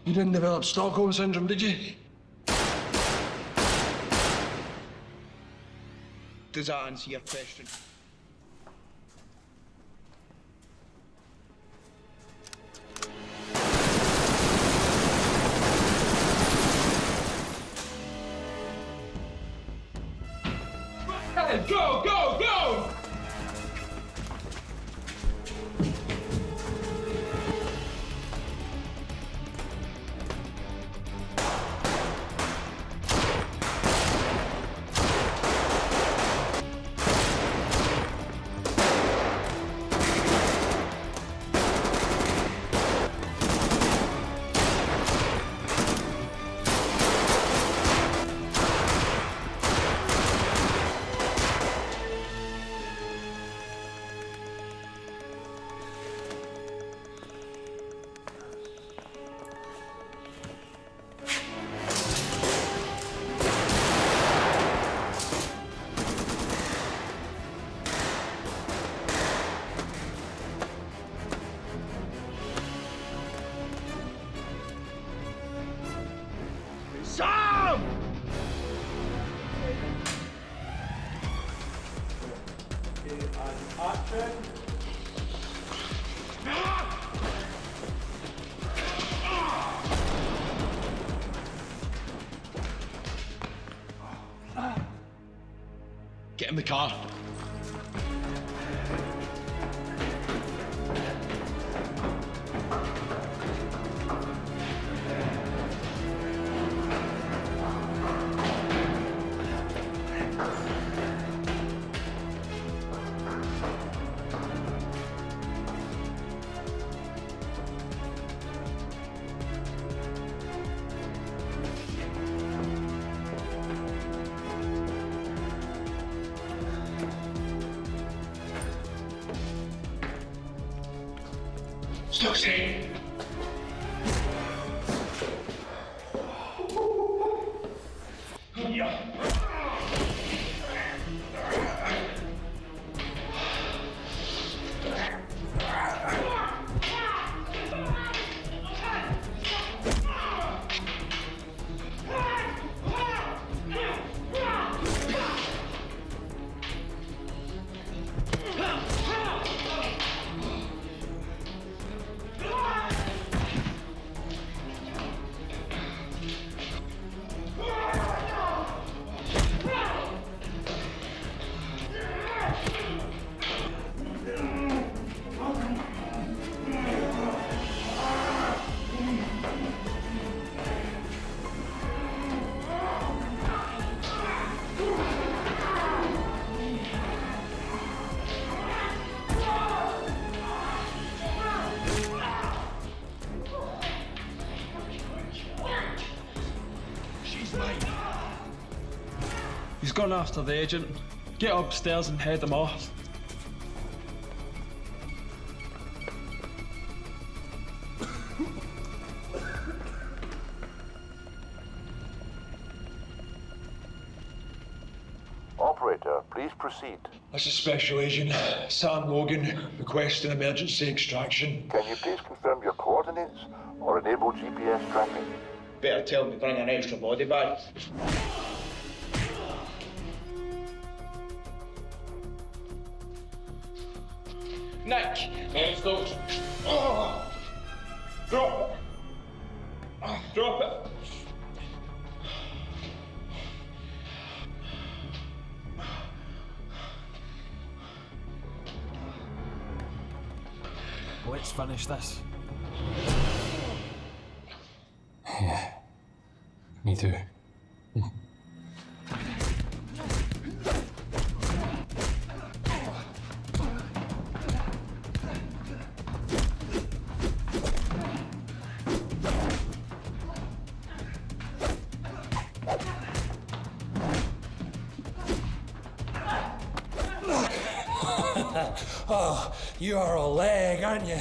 You didn't develop Stockholm Syndrome, did you? Does that answer your question? Hey, go, go, go! Get in the car. Stokesy! He's gone after the agent. Get upstairs and head him off. Operator, please proceed. This is Special Agent Sam Logan requesting emergency extraction. Can you please confirm your coordinates or enable GPS tracking? Better tell me bring an extra body bag. Nick! Hey, Stokes. Oh. Drop it. Drop it. Let's finish this. Yeah. Me too. Oh, you are a leg, aren't you?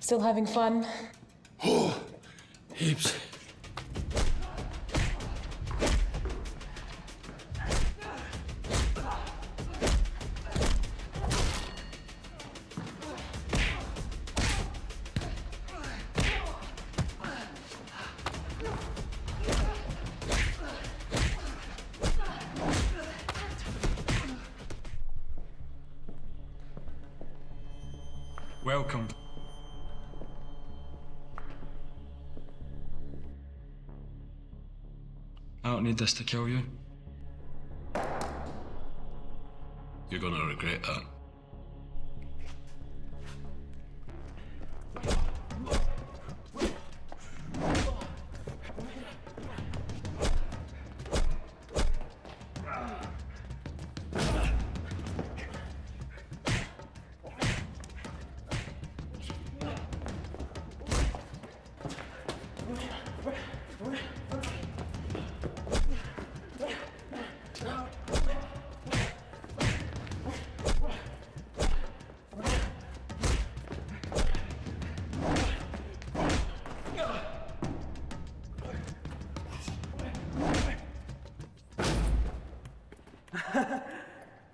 Still having fun? Oh, heaps. Welcome. I don't need this to kill you. You're gonna regret that.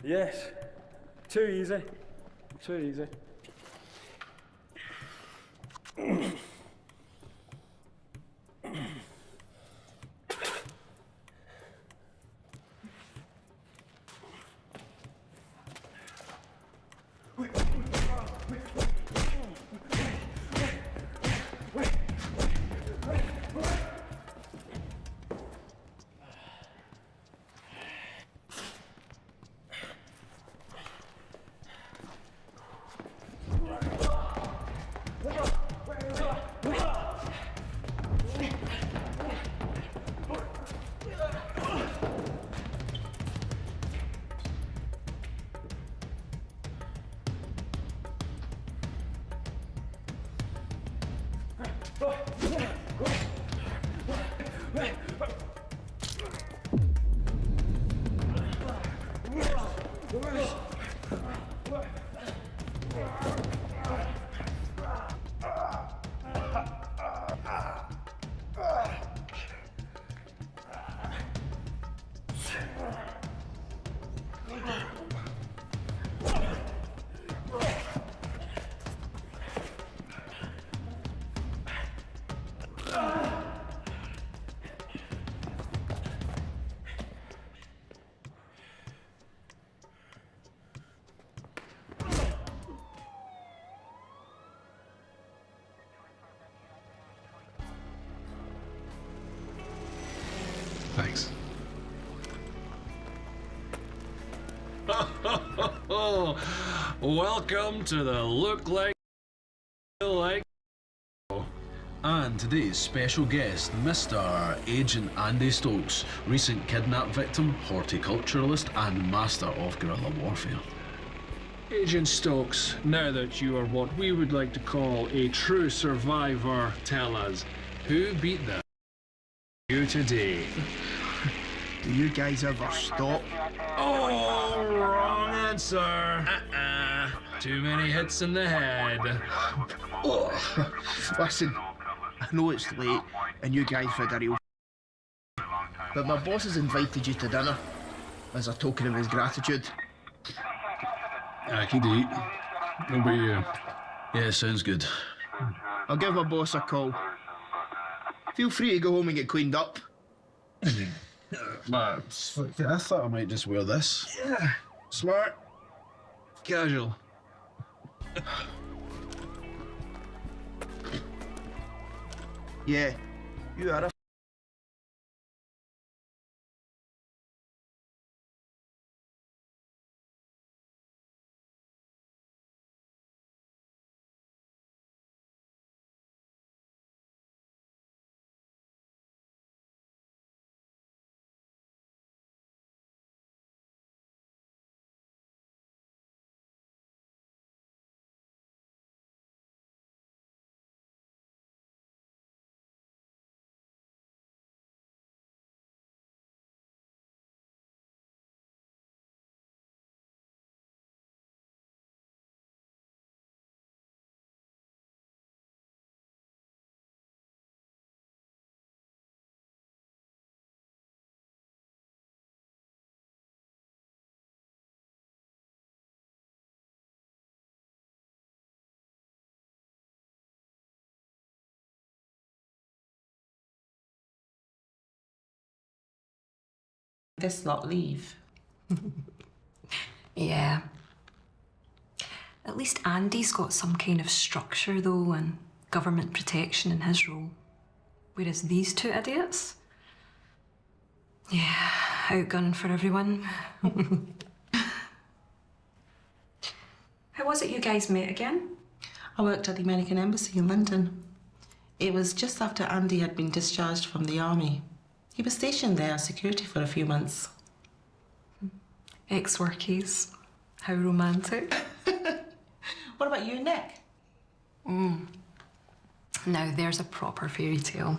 Yes. Too easy. Too easy. Thanks. Welcome to the Look Like Feel Like. And today's special guest, Mr. Agent Andy Stokes, recent kidnap victim, horticulturalist, and master of guerrilla warfare. Agent Stokes, now that you are what we would like to call a true survivor, tell us, who beat the you today? Do you guys ever stop? Oh, wrong answer. Too many hits in the head. Oh. Listen, I know it's late and you guys had a real but my boss has invited you to dinner as a token of his gratitude. I can eat. What about you? Yeah, sounds good. I'll give my boss a call. Feel free to go home and get cleaned up. I thought I might just wear this. Yeah. Smart. Casual. Yeah, you are a This lot leave. Yeah. At least Andy's got some kind of structure, though, and government protection in his role. Whereas these two idiots? Yeah, outgunning for everyone. How was it you guys met again? I worked at the American Embassy in London. It was just after Andy had been discharged from the army. He was stationed there as security for a few months. Ex-workies. How romantic. What about you and Nick? Now, there's a proper fairy tale.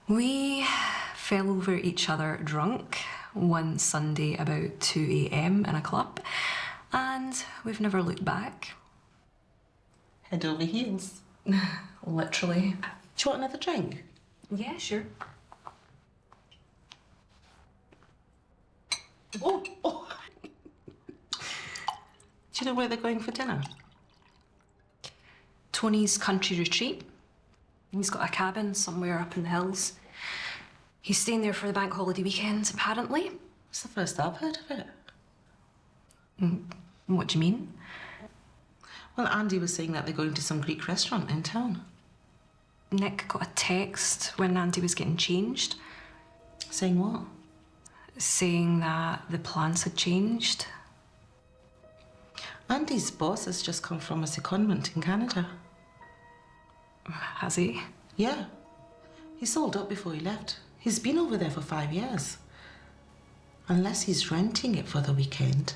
We fell over each other drunk one Sunday about 2 a.m. in a club, and we've never looked back. Head over heels. Literally. Do you want another drink? Yeah, sure. Oh, oh. Do you know where they're going for dinner? Tony's country retreat. He's got a cabin somewhere up in the hills. He's staying there for the bank holiday weekend, apparently. It's the first I've heard of it. What do you mean? Well, Andy was saying that they're going to some Greek restaurant in town. Nick got a text when Andy was getting changed. Saying what? Saying that the plans had changed. Andy's boss has just come from a secondment in Canada. Has he? Yeah. He sold up before he left. He's been over there for 5 years. Unless he's renting it for the weekend.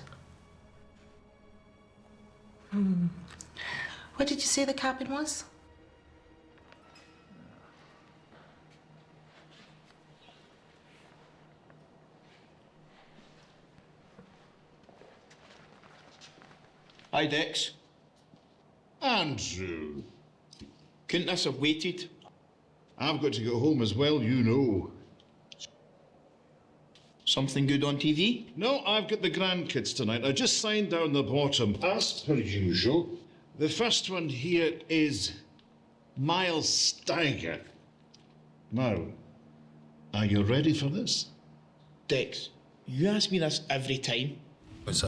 Where did you say the cabin was? Hi, Dex. Andrew. Couldn't this have waited? I've got to go home as well, you know. Something good on TV? No, I've got the grandkids tonight. I just signed down the bottom, as per usual. The first one here is Miles Steiger. Now, are you ready for this? Dex, you ask me this every time. Was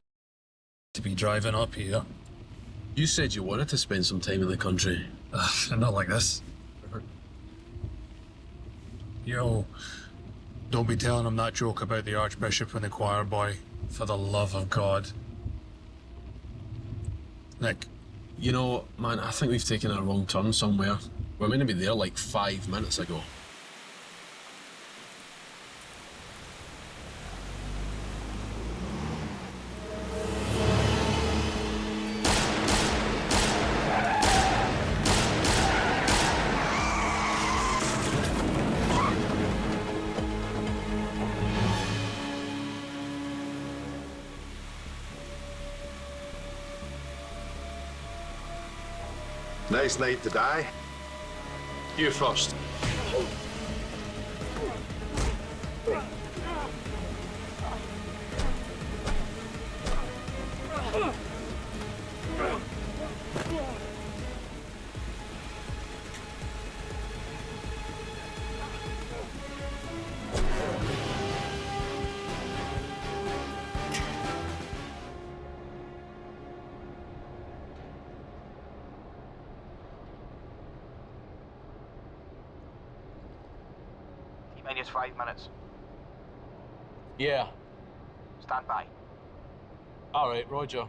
to be driving up here? You said you wanted to spend some time in the country. Not like this. Yo, don't be telling him that joke about the Archbishop and the choir boy. For the love of God. Nick. You know, man, I think we've taken a wrong turn somewhere. We're meant to be there like 5 minutes ago. Nice night to die. You first. Minus 5 minutes. Yeah. Stand by. All right, Roger.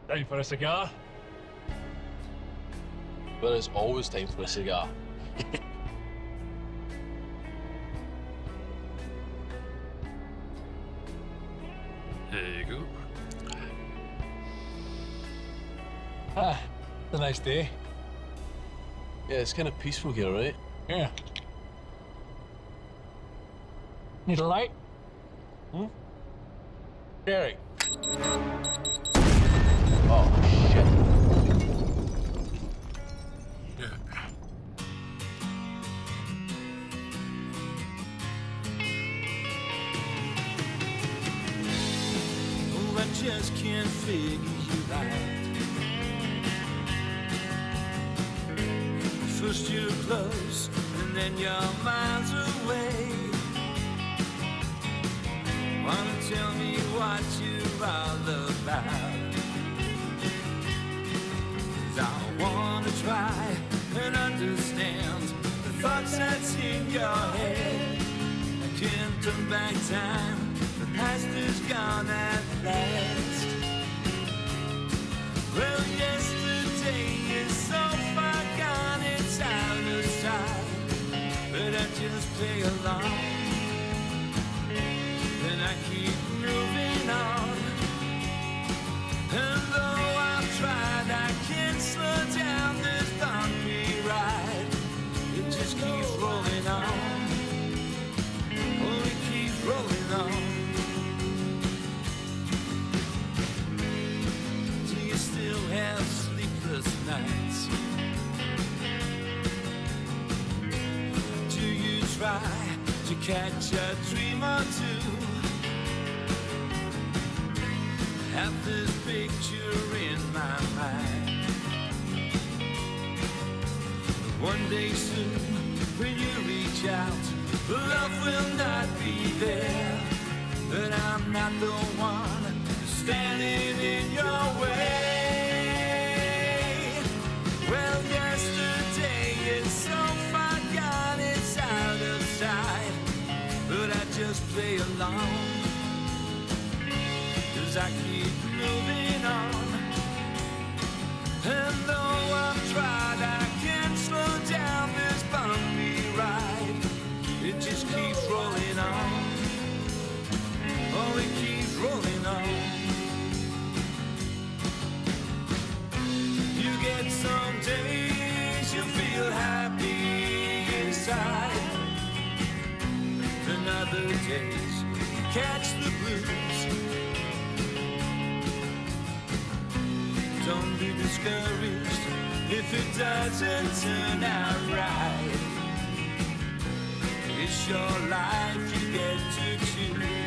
Time for a cigar? There is always time for a cigar. There you go. Ah, it's a nice day. Yeah, it's kind of peaceful here, right? Yeah. Need a light? Jerry. Oh, shit. Oh, I just can't figure you out. First you're close, and then you're miles away. Wanna tell me what you're all about? 'Cause I wanna try and understand the thoughts that's in your head. I can't turn back time, the past is gone at last. Well, yesterday is so far gone, it's out of sight, but I just play along, and I keep moving on. And though I've tried, I can't slow down this bumpy ride. It just keeps rolling on. Oh, it keeps rolling on. Do you still have sleepless nights? Do you try to catch a dream or two? have this picture in my mind. One day soon, when you reach out, love will not be there. But I'm not the one standing in your way. Well, yesterday is so far gone, it's out of sight. But I just play along, 'cause I keep moving on. And though I've tried, I can't slow down this bumpy ride. It just keeps rolling on. Oh, it keeps rolling on. You get some days you feel happy inside. Then other days you catch the blues. Don't be discouraged if it doesn't turn out right. It's your life, you get to choose.